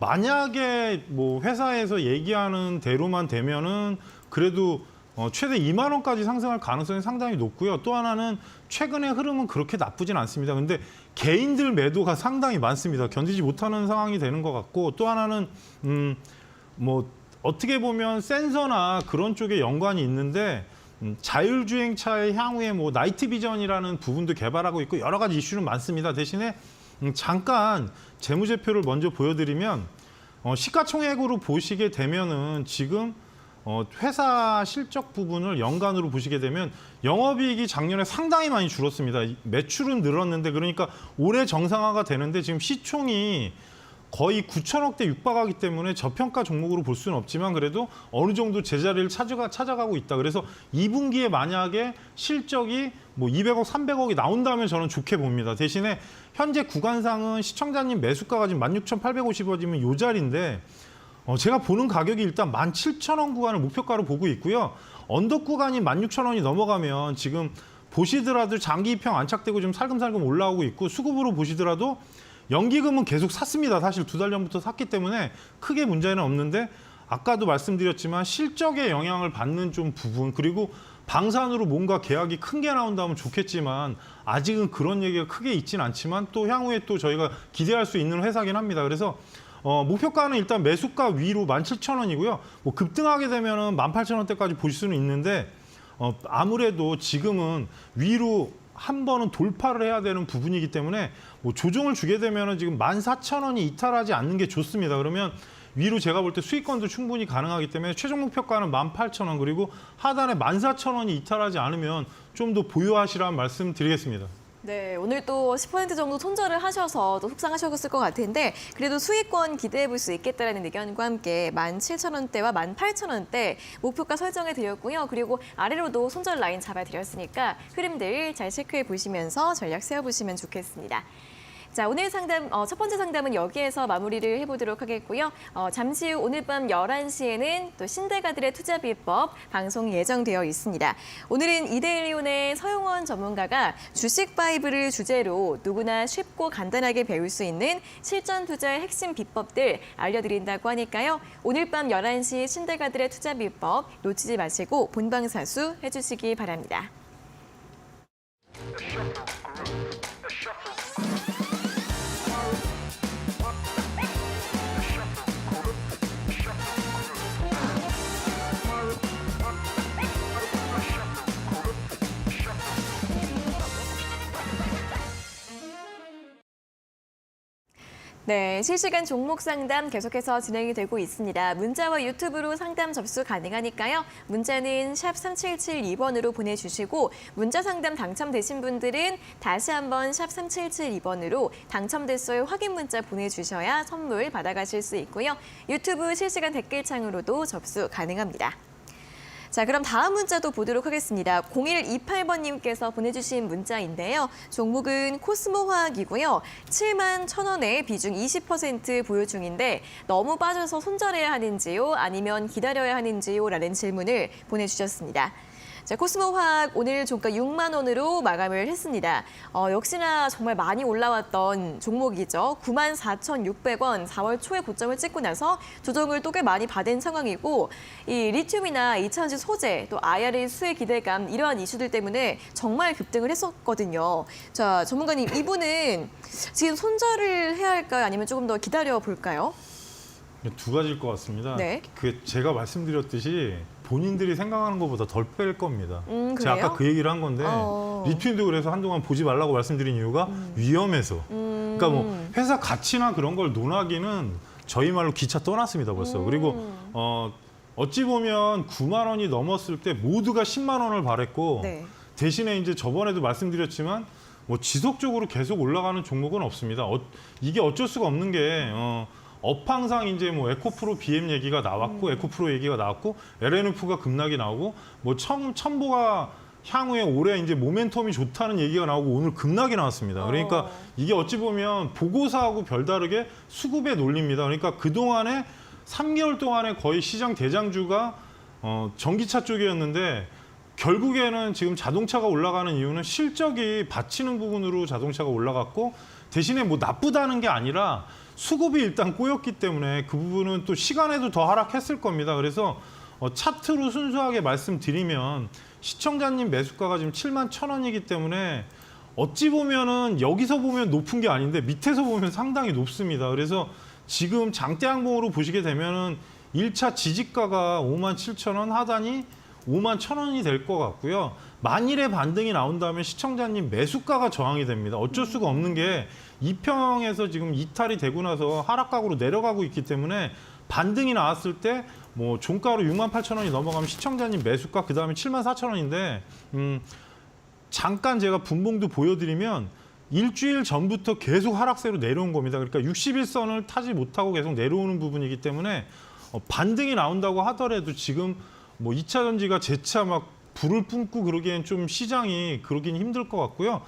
만약에 뭐 회사에서 얘기하는 대로만 되면은 그래도 최대 2만 원까지 상승할 가능성이 상당히 높고요. 또 하나는 최근의 흐름은 그렇게 나쁘진 않습니다. 근데 개인들 매도가 상당히 많습니다. 견디지 못하는 상황이 되는 것 같고 또 하나는 뭐 어떻게 보면 센서나 그런 쪽에 연관이 있는데 자율주행차의 향후에 뭐 나이트 비전이라는 부분도 개발하고 있고 여러 가지 이슈는 많습니다. 대신에 잠깐 재무제표를 먼저 보여드리면 시가총액으로 보시게 되면은 지금 회사 실적 부분을 연간으로 보시게 되면 영업이익이 작년에 상당히 많이 줄었습니다. 매출은 늘었는데 그러니까 올해 정상화가 되는데 지금 시총이 거의 9천억대 육박하기 때문에 저평가 종목으로 볼 수는 없지만 그래도 어느 정도 제자리를 찾아가고 있다. 그래서 2분기에 만약에 실적이 뭐 200억, 300억이 나온다면 저는 좋게 봅니다. 대신에 현재 구간상은 시청자님 매수가가 지금 16,850원이면 요 자리인데 제가 보는 가격이 일단 17,000원 구간을 목표가로 보고 있고요. 언덕 구간이 16,000원이 넘어가면 지금 보시더라도 장기 입형 안착되고 좀 살금살금 올라오고 있고 수급으로 보시더라도 연기금은 계속 샀습니다. 사실 2달 전부터 샀기 때문에 크게 문제는 없는데 아까도 말씀드렸지만 실적에 영향을 받는 좀 부분 그리고 방산으로 뭔가 계약이 큰 게 나온다면 좋겠지만 아직은 그런 얘기가 크게 있진 않지만 또 향후에 또 저희가 기대할 수 있는 회사긴 합니다. 그래서 목표가는 일단 매수가 위로 17,000원이고요. 뭐 급등하게 되면은 18,000원대까지 보실 수는 있는데 아무래도 지금은 위로 한 번은 돌파를 해야 되는 부분이기 때문에 뭐 조정을 주게 되면은 지금 14,000원이 이탈하지 않는 게 좋습니다. 그러면 위로 제가 볼 때 수익권도 충분히 가능하기 때문에 최종 목표가는 18,000원 그리고 하단에 14,000원이 이탈하지 않으면 좀 더 보유하시라는 말씀 드리겠습니다. 네, 오늘 또 10% 정도 손절을 하셔서 또 속상하셨을 것 같은데 그래도 수익권 기대해 볼 수 있겠다라는 의견과 함께 17,000원대와 18,000원대 목표가 설정해 드렸고요. 그리고 아래로도 손절 라인 잡아 드렸으니까 흐름들 잘 체크해 보시면서 전략 세워 보시면 좋겠습니다. 자, 오늘 상담, 첫 번째 상담은 여기에서 마무리를 해보도록 하겠고요. 잠시 후 오늘 밤 11시에는 또 신대가들의 투자 비법 방송이 예정되어 있습니다. 오늘은 이데일리온의 서용원 전문가가 주식 바이블을 주제로 누구나 쉽고 간단하게 배울 수 있는 실전 투자의 핵심 비법들 알려드린다고 하니까요. 오늘 밤 11시 신대가들의 투자 비법 놓치지 마시고 본방사수 해주시기 바랍니다. 네, 실시간 종목 상담 계속해서 진행이 되고 있습니다. 문자와 유튜브로 상담 접수 가능하니까요. 문자는 샵 3772번으로 보내주시고 문자 상담 당첨되신 분들은 다시 한번 샵 3772번으로 당첨됐어요 확인 문자 보내주셔야 선물 받아가실 수 있고요. 유튜브 실시간 댓글창으로도 접수 가능합니다. 자, 그럼 다음 문자도 보도록 하겠습니다. 0128번님께서 보내주신 문자인데요. 종목은 코스모화학이고요. 7만 1,000원에 비중 20% 보유 중인데 너무 빠져서 손절해야 하는지요? 아니면 기다려야 하는지요? 라는 질문을 보내주셨습니다. 자, 코스모화학 오늘 종가 6만 원으로 마감을 했습니다. 역시나 정말 많이 올라왔던 종목이죠. 94,600원 4월 초에 고점을 찍고 나서 조정을 또 꽤 많이 받은 상황이고 이 리튬이나 2차전지 소재 또 IRA 수혜 기대감 이러한 이슈들 때문에 정말 급등을 했었거든요. 자, 전문가님 이분은 지금 손절을 해야 할까요? 아니면 조금 더 기다려 볼까요? 두 가지일 것 같습니다. 네. 그 제가 말씀드렸듯이 본인들이 생각하는 것보다 덜 뺄 겁니다. 그래요? 제가 아까 그 얘기를 한 건데 리튬도 그래서 한동안 보지 말라고 말씀드린 이유가 위험해서. 그러니까 뭐 회사 가치나 그런 걸 논하기는 저희 말로 기차 떠났습니다 벌써. 그리고 어찌 보면 9만 원이 넘었을 때 모두가 10만 원을 바랬고 네. 대신에 이제 저번에도 말씀드렸지만 뭐 지속적으로 계속 올라가는 종목은 없습니다. 이게 어쩔 수가 없는 게 업황상 이제 뭐 에코프로 BM 얘기가 나왔고 에코프로 얘기가 나왔고 LNF가 급락이 나오고 뭐 첨보가 향후에 올해 이제 모멘텀이 좋다는 얘기가 나오고 오늘 급락이 나왔습니다. 그러니까 이게 어찌 보면 보고서하고 별다르게 수급의 논리입니다. 그러니까 그동안에 3개월 동안에 거의 시장 대장주가 전기차 쪽이었는데 결국에는 지금 자동차가 올라가는 이유는 실적이 받치는 부분으로 자동차가 올라갔고 대신에 뭐 나쁘다는 게 아니라 수급이 일단 꼬였기 때문에 그 부분은 또 시간에도 더 하락했을 겁니다. 그래서 차트로 순수하게 말씀드리면 시청자님 매수가가 지금 7만 1,000원이기 때문에 어찌 보면은 여기서 보면 높은 게 아닌데 밑에서 보면 상당히 높습니다. 그래서 지금 장대 항봉으로 보시게 되면은 1차 지지가가 5만 7,000원 하단이 5만 1,000원이 될 것 같고요. 만일에 반등이 나온다면 시청자님 매수가가 저항이 됩니다. 어쩔 수가 없는 게 2평에서 지금 이탈이 되고 나서 하락각으로 내려가고 있기 때문에 반등이 나왔을 때 뭐 종가로 6만 8,000원이 넘어가면 시청자님 매수가 그다음에 7만 4,000원인데 잠깐 제가 분봉도 보여드리면 일주일 전부터 계속 하락세로 내려온 겁니다. 그러니까 61선을 타지 못하고 계속 내려오는 부분이기 때문에 반등이 나온다고 하더라도 지금 뭐 2차 전지가 재차 막 불을 뿜고 그러기엔 좀 시장이 그러긴 힘들 것 같고요.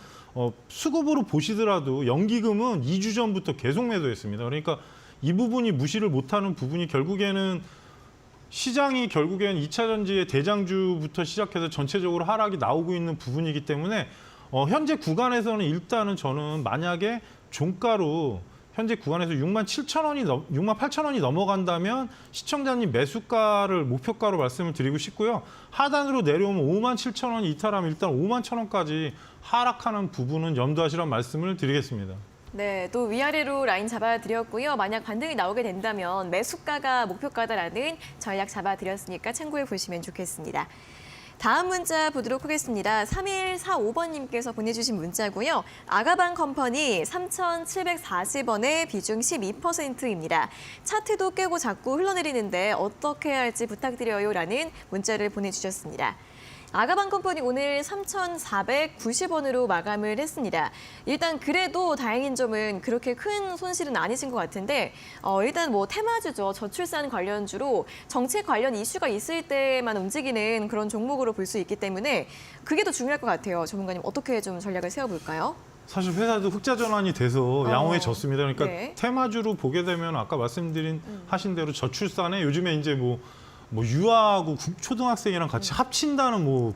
수급으로 보시더라도 연기금은 2주 전부터 계속 매도했습니다. 그러니까 이 부분이 무시를 못하는 부분이 결국에는 시장이 결국엔 2차 전지의 대장주부터 시작해서 전체적으로 하락이 나오고 있는 부분이기 때문에 현재 구간에서는 일단은 저는 만약에 종가로 현재 구간에서 6만 8,000원이 넘어간다면 시청자님 매수가를 목표가로 말씀을 드리고 싶고요. 하단으로 내려오면 5만 7,000원 이탈하면 일단 5만 1,000원까지 하락하는 부분은 염두하시라는 말씀을 드리겠습니다. 네, 또 위아래로 라인 잡아드렸고요. 만약 반등이 나오게 된다면 매수가가 목표가다라는 전략 잡아드렸으니까 참고해 보시면 좋겠습니다. 다음 문자 보도록 하겠습니다. 3145번님께서 보내주신 문자고요. 아가방 컴퍼니 3,740원에 비중 12%입니다. 차트도 깨고 자꾸 흘러내리는데 어떻게 해야 할지 부탁드려요 라는 문자를 보내주셨습니다. 아가방 컴퍼니 오늘 3,490원으로 마감을 했습니다. 일단 그래도 다행인 점은 그렇게 큰 손실은 아니신 것 같은데 일단 뭐 테마주죠. 저출산 관련주로 정책 관련 이슈가 있을 때만 움직이는 그런 종목으로 볼 수 있기 때문에 그게 더 중요할 것 같아요. 전문가님 어떻게 좀 전략을 세워볼까요? 사실 회사도 흑자 전환이 돼서 양호해졌습니다. 그러니까 네. 테마주로 보게 되면 아까 말씀드린 하신 대로 저출산에 요즘에 이제 뭐 유아하고 초등학생이랑 같이 합친다는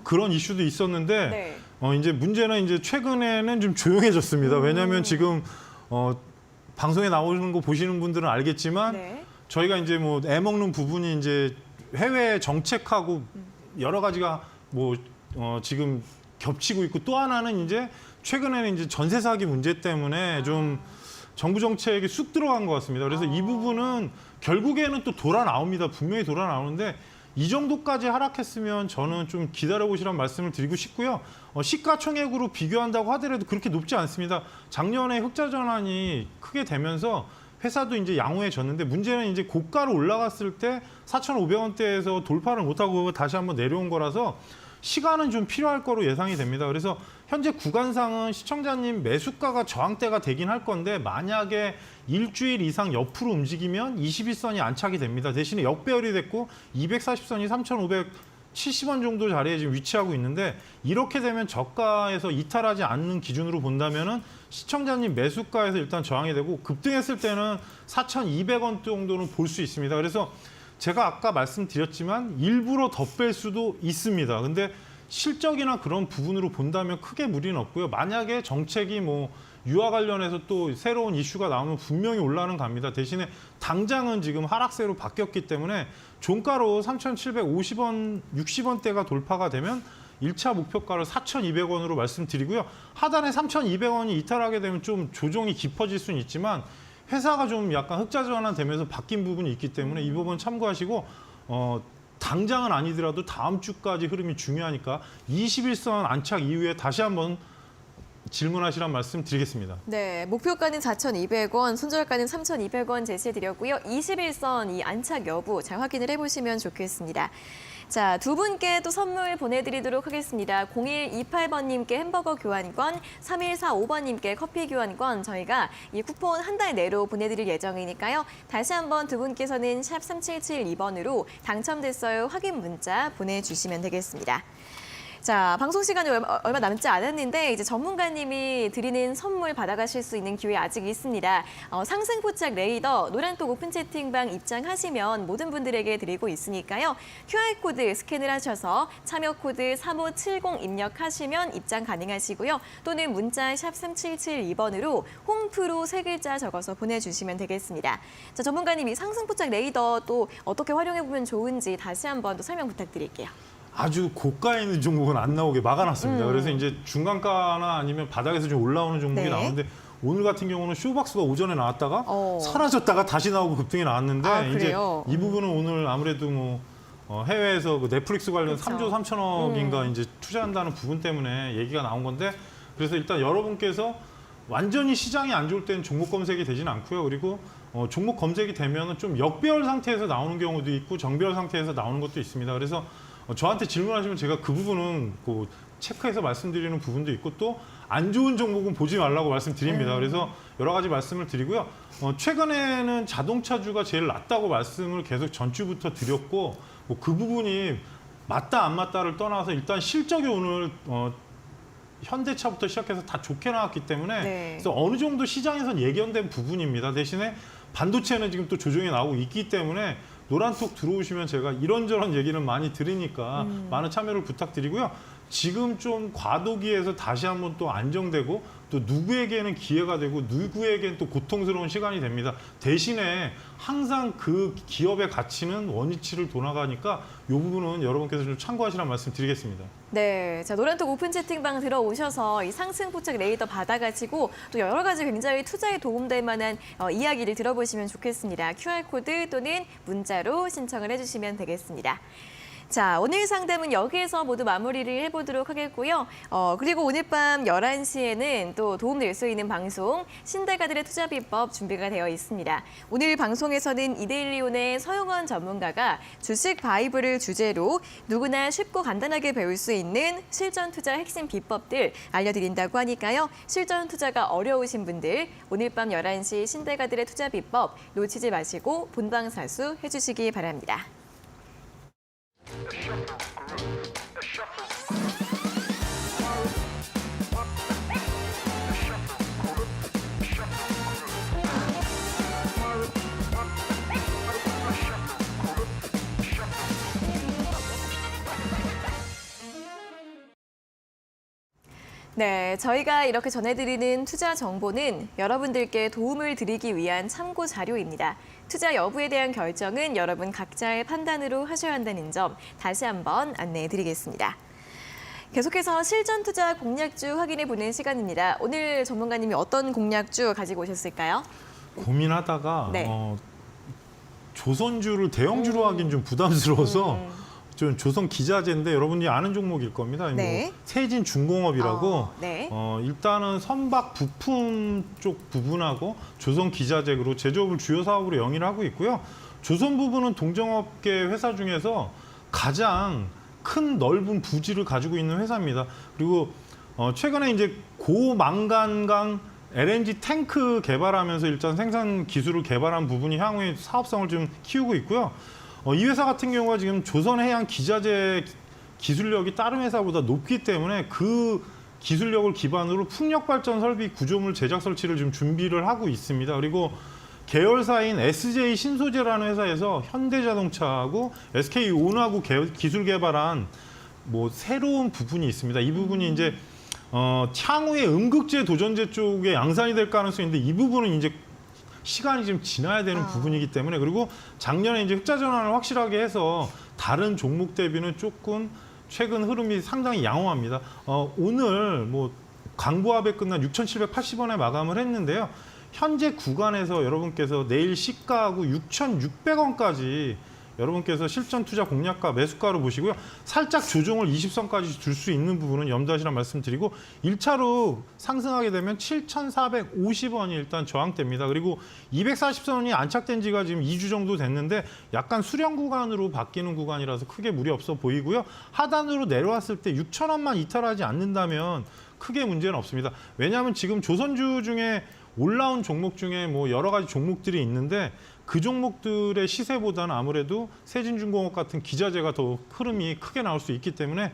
그런 이슈도 있었는데 네. 이제 문제는 이제 최근에는 좀 조용해졌습니다. 왜냐하면 지금 방송에 나오는 거 보시는 분들은 알겠지만 네. 저희가 이제 뭐 애 먹는 부분이 이제 해외 정책하고 여러 가지가 지금 겹치고 있고 또 하나는 이제 최근에는 이제 전세 사기 문제 때문에 좀 정부 정책이 쑥 들어간 것 같습니다. 그래서 이 부분은 결국에는 또 돌아 나옵니다. 분명히 돌아 나오는데 이 정도까지 하락했으면 저는 좀 기다려보시라는 말씀을 드리고 싶고요. 시가총액으로 비교한다고 하더라도 그렇게 높지 않습니다. 작년에 흑자 전환이 크게 되면서 회사도 이제 양호해졌는데 문제는 이제 고가로 올라갔을 때 4,500원대에서 돌파를 못하고 다시 한번 내려온 거라서 시간은 좀 필요할 거로 예상이 됩니다. 그래서 현재 구간상은 시청자님 매수가가 저항대가 되긴 할 건데 만약에 일주일 이상 옆으로 움직이면 21선이 안착이 됩니다. 대신에 역배열이 됐고 240선이 3,570원 정도 자리에 지금 위치하고 있는데 이렇게 되면 저가에서 이탈하지 않는 기준으로 본다면은 시청자님 매수가에서 일단 저항이 되고 급등했을 때는 4,200원 정도는 볼 수 있습니다. 그래서 제가 아까 말씀드렸지만 일부러 더 뺄 수도 있습니다. 근데 실적이나 그런 부분으로 본다면 크게 무리는 없고요. 만약에 정책이 뭐 유화 관련해서 또 새로운 이슈가 나오면 분명히 올라는 갑니다. 대신에 당장은 지금 하락세로 바뀌었기 때문에 종가로 3,750원, 60원대가 돌파가 되면 1차 목표가를 4,200원으로 말씀드리고요. 하단에 3,200원이 이탈하게 되면 좀 조정이 깊어질 수는 있지만 회사가 좀 약간 흑자 전환되면서 바뀐 부분이 있기 때문에 이 부분 참고하시고 당장은 아니더라도 다음 주까지 흐름이 중요하니까 21선 안착 이후에 다시 한번 질문하시란 말씀 드리겠습니다. 네, 목표가는 4,200원, 손절가는 3,200원 제시해드렸고요. 21선 이 안착 여부 잘 확인을 해보시면 좋겠습니다. 자, 두 분께 또 선물 보내드리도록 하겠습니다. 0128번님께 햄버거 교환권, 3145번님께 커피 교환권 저희가 이 쿠폰 한 달 내로 보내드릴 예정이니까요. 다시 한번 두 분께서는 샵 3772번으로 당첨됐어요 확인 문자 보내주시면 되겠습니다. 자, 방송 시간이 얼마 남지 않았는데 이제 전문가님이 드리는 선물 받아가실 수 있는 기회 아직 있습니다. 상승 포착 레이더 노란톡 오픈 채팅방 입장하시면 모든 분들에게 드리고 있으니까요. QR코드 스캔을 하셔서 참여 코드 3570 입력하시면 입장 가능하시고요. 또는 문자 샵 3772번으로 홍프로 세 글자 적어서 보내주시면 되겠습니다. 자, 전문가님이 상승 포착 레이더 또 어떻게 활용해보면 좋은지 다시 한번 또 설명 부탁드릴게요. 아주 고가에 있는 종목은 안 나오게 막아놨습니다. 그래서 이제 중간가나 아니면 바닥에서 좀 올라오는 종목이 네. 나오는데 오늘 같은 경우는 쇼박스가 오전에 나왔다가 사라졌다가 다시 나오고 급등이 나왔는데 이제 이 부분은 오늘 아무래도 뭐 해외에서 그 넷플릭스 관련 그렇죠. 3조 3천억인가 이제 투자한다는 부분 때문에 얘기가 나온 건데 그래서 일단 여러분께서 완전히 시장이 안 좋을 때는 종목 검색이 되지는 않고요. 그리고 종목 검색이 되면은 좀 역배열 상태에서 나오는 경우도 있고 정배열 상태에서 나오는 것도 있습니다. 그래서 저한테 질문하시면 제가 그 부분은 그 체크해서 말씀드리는 부분도 있고 또 안 좋은 종목은 보지 말라고 말씀드립니다. 그래서 여러 가지 말씀을 드리고요. 최근에는 자동차주가 제일 낫다고 말씀을 계속 전주부터 드렸고 뭐 그 부분이 맞다 안 맞다를 떠나서 일단 실적이 오늘 현대차부터 시작해서 다 좋게 나왔기 때문에 네. 그래서 어느 정도 시장에선 예견된 부분입니다. 대신에 반도체는 지금 또 조정이 나오고 있기 때문에 노란톡 들어오시면 제가 이런저런 얘기는 많이 들으니까 많은 참여를 부탁드리고요. 지금 좀 과도기에서 다시 한번 또 안정되고 또 누구에게는 기회가 되고 누구에게는 또 고통스러운 시간이 됩니다. 대신에 항상 그 기업의 가치는 원위치를 돌아가니까 이 부분은 여러분께서 좀 참고하시라는 말씀 드리겠습니다. 네, 자 노란톡 오픈 채팅방 들어오셔서 이 상승 포착 레이더 받아가지고 또 여러 가지 굉장히 투자에 도움될 만한 이야기를 들어보시면 좋겠습니다. QR코드 또는 문자로 신청을 해주시면 되겠습니다. 자, 오늘 상담은 여기에서 모두 마무리를 해보도록 하겠고요. 그리고 오늘 밤 11시에는 또 도움될 수 있는 방송 신대가들의 투자 비법 준비가 되어 있습니다. 오늘 방송에서는 이데일리온의 서용원 전문가가 주식 바이블을 주제로 누구나 쉽고 간단하게 배울 수 있는 실전 투자 핵심 비법들 알려드린다고 하니까요. 실전 투자가 어려우신 분들 오늘 밤 11시 신대가들의 투자 비법 놓치지 마시고 본방사수 해주시기 바랍니다. 네, 저희가 이렇게 전해드리는 투자 정보는 여러분들께 도움을 드리기 위한 참고 자료입니다. 투자 여부에 대한 결정은 여러분 각자의 판단으로 하셔야 한다는 점 다시 한번 안내해드리겠습니다. 계속해서 실전 투자 공략주 확인해 보는 시간입니다. 오늘 전문가님이 어떤 공략주 가지고 오셨을까요? 고민하다가 네. 조선주를 대형주로 하긴 좀 부담스러워서 좀 조선 기자재인데 여러분이 아는 종목일 겁니다. 네. 뭐 세진중공업이라고 네. 일단은 선박 부품 쪽 부분하고 조선 기자재로 제조업을 주요 사업으로 영위를 하고 있고요. 조선 부분은 동종업계 회사 중에서 가장 큰 넓은 부지를 가지고 있는 회사입니다. 그리고 최근에 이제 고망간강 LNG 탱크 개발하면서 일단 생산 기술을 개발한 부분이 향후에 사업성을 좀 키우고 있고요. 이 회사 같은 경우가 지금 조선해양 기자재 기술력이 다른 회사보다 높기 때문에 그 기술력을 기반으로 풍력 발전 설비 구조물 제작 설치를 좀 준비를 하고 있습니다. 그리고 계열사인 SJ 신소재라는 회사에서 현대자동차하고 SK온하고 기술 개발한 뭐 새로운 부분이 있습니다. 이 부분이 이제 향후에 음극재 도전재 쪽에 양산이 될 가능성이 있는데 이 부분은 이제 시간이 좀 지나야 되는 부분이기 때문에 그리고 작년에 이제 흑자 전환을 확실하게 해서 다른 종목 대비는 조금 최근 흐름이 상당히 양호합니다. 오늘 뭐 강보합에 끝난 6,780원에 마감을 했는데요. 현재 구간에서 여러분께서 내일 시가하고 6,600원까지 여러분께서 실전 투자 공략가 매수가로 보시고요. 살짝 조정을 20선까지 줄 수 있는 부분은 염두하시라 말씀드리고 1차로 상승하게 되면 7,450원이 일단 저항대입니다. 그리고 240선이 안착된 지가 지금 2주 정도 됐는데 약간 수렴 구간으로 바뀌는 구간이라서 크게 무리 없어 보이고요. 하단으로 내려왔을 때 6,000원만 이탈하지 않는다면 크게 문제는 없습니다. 왜냐하면 지금 조선주 중에 올라온 종목 중에 뭐 여러 가지 종목들이 있는데 그 종목들의 시세보다는 아무래도 세진중공업 같은 기자재가 더 흐름이 크게 나올 수 있기 때문에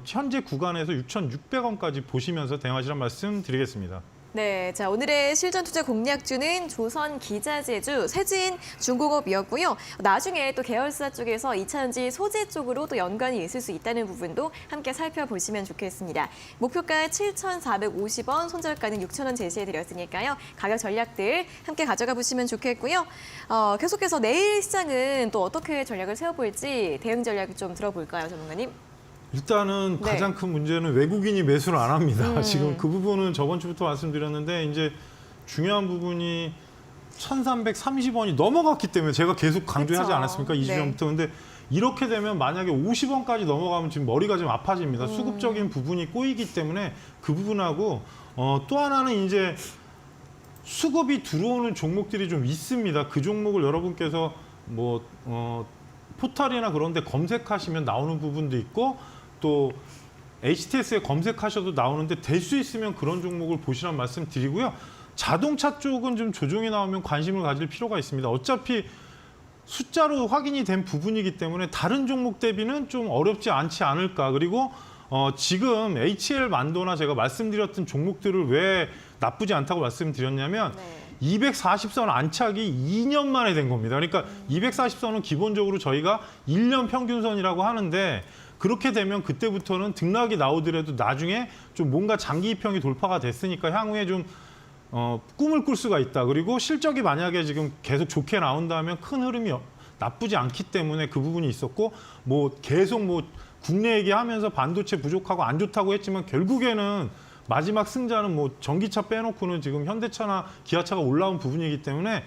현재 구간에서 6,600원까지 보시면서 대응하시란 말씀 드리겠습니다. 네, 자 오늘의 실전 투자 공략주는 조선 기자재주 세진중공업이었고요. 나중에 또 계열사 쪽에서 2차전지 소재 쪽으로 또 연관이 있을 수 있다는 부분도 함께 살펴보시면 좋겠습니다. 목표가 7,450원, 손절가는 6,000원 제시해드렸으니까요. 가격 전략들 함께 가져가 보시면 좋겠고요. 계속해서 내일 시장은 또 어떻게 전략을 세워볼지 대응 전략 좀 들어볼까요, 전문가님? 일단은 네. 가장 큰 문제는 외국인이 매수를 안 합니다. 지금 그 부분은 저번 주부터 말씀드렸는데 이제 중요한 부분이 1,330원이 넘어갔기 때문에 제가 계속 강조하지 그쵸. 않았습니까? 2주 네. 전부터. 근데 이렇게 되면 만약에 50원까지 넘어가면 지금 머리가 좀 아파집니다. 수급적인 부분이 꼬이기 때문에 그 부분하고 또 하나는 이제 수급이 들어오는 종목들이 좀 있습니다. 그 종목을 여러분께서 뭐 포털이나 그런 데 검색하시면 나오는 부분도 있고 또 HTS에 검색하셔도 나오는데 될 수 있으면 그런 종목을 보시란 말씀 드리고요. 자동차 쪽은 좀 조정이 나오면 관심을 가질 필요가 있습니다. 어차피 숫자로 확인이 된 부분이기 때문에 다른 종목 대비는 좀 어렵지 않지 않을까. 그리고 지금 HL 만도나 제가 말씀드렸던 종목들을 왜 나쁘지 않다고 말씀드렸냐면 네. 240선 안착이 2년 만에 된 겁니다. 그러니까 240선은 기본적으로 저희가 1년 평균선이라고 하는데 그렇게 되면 그때부터는 등락이 나오더라도 나중에 좀 뭔가 장기 입형이 돌파가 됐으니까 향후에 좀 꿈을 꿀 수가 있다. 그리고 실적이 만약에 지금 계속 좋게 나온다면 큰 흐름이 나쁘지 않기 때문에 그 부분이 있었고 뭐 계속 뭐 국내 얘기하면서 반도체 부족하고 안 좋다고 했지만 결국에는 마지막 승자는 뭐 전기차 빼놓고는 지금 현대차나 기아차가 올라온 부분이기 때문에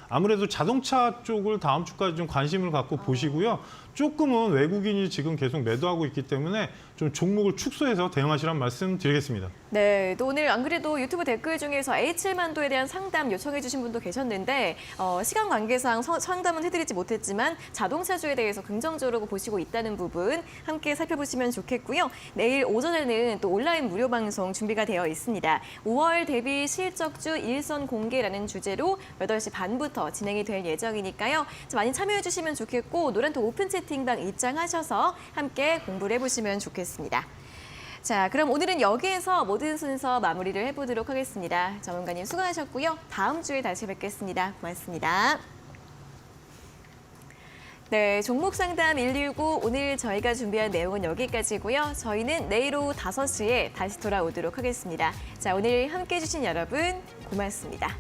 아무래도 자동차 쪽을 다음 주까지 좀 관심을 갖고 보시고요. 조금은 외국인이 지금 계속 매도하고 있기 때문에 좀 종목을 축소해서 대응하시란 말씀 드리겠습니다. 네, 또 오늘 안 그래도 유튜브 댓글 중에서 H7만도에 대한 상담 요청해 주신 분도 계셨는데 시간 관계상 상담은 해드리지 못했지만 자동차주에 대해서 긍정적으로 보시고 있다는 부분 함께 살펴보시면 좋겠고요. 내일 오전에는 또 온라인 무료 방송 준비가 되어 있습니다. 5월 대비 실적주 일선 공개라는 주제로 8시 반부터 진행이 될 예정이니까요. 많이 참여해 주시면 좋겠고 노란톡 오픈 채팅방 입장하셔서 함께 공부를 해보시면 좋겠습니다. 자, 그럼 오늘은 여기에서 모든 순서 마무리를 해보도록 하겠습니다. 전문가님 수고하셨고요. 다음 주에 다시 뵙겠습니다. 고맙습니다. 네, 종목 상담 119 오늘 저희가 준비한 내용은 여기까지고요. 저희는 내일 오후 5시에 다시 돌아오도록 하겠습니다. 자, 오늘 함께해 주신 여러분 고맙습니다.